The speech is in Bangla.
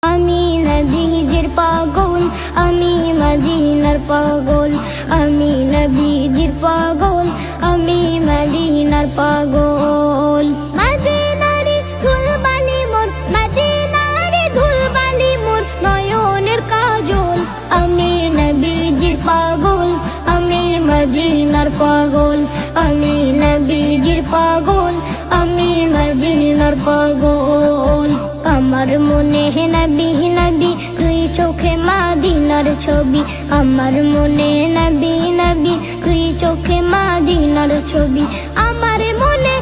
আমি নবীজির পাগল, আমি মদিনার পাগল, আমি নবীজির পাগল, আমি মদিনার পাগল। মদিনারে ধুলবালি মোর, মদিনারে ধুলবালি মোর নয়নের কাজল। আমি নবীজির পাগল, আমি মদিনার পাগল, আমি নবীজির পাগল, আমি মদিনার পাগল। আমার মনে নবী নবী, তুই চোখে মদিনার ছবি। আমার মনে নবী নবী, তুই চোখে মদিনার ছবি। আমার মনে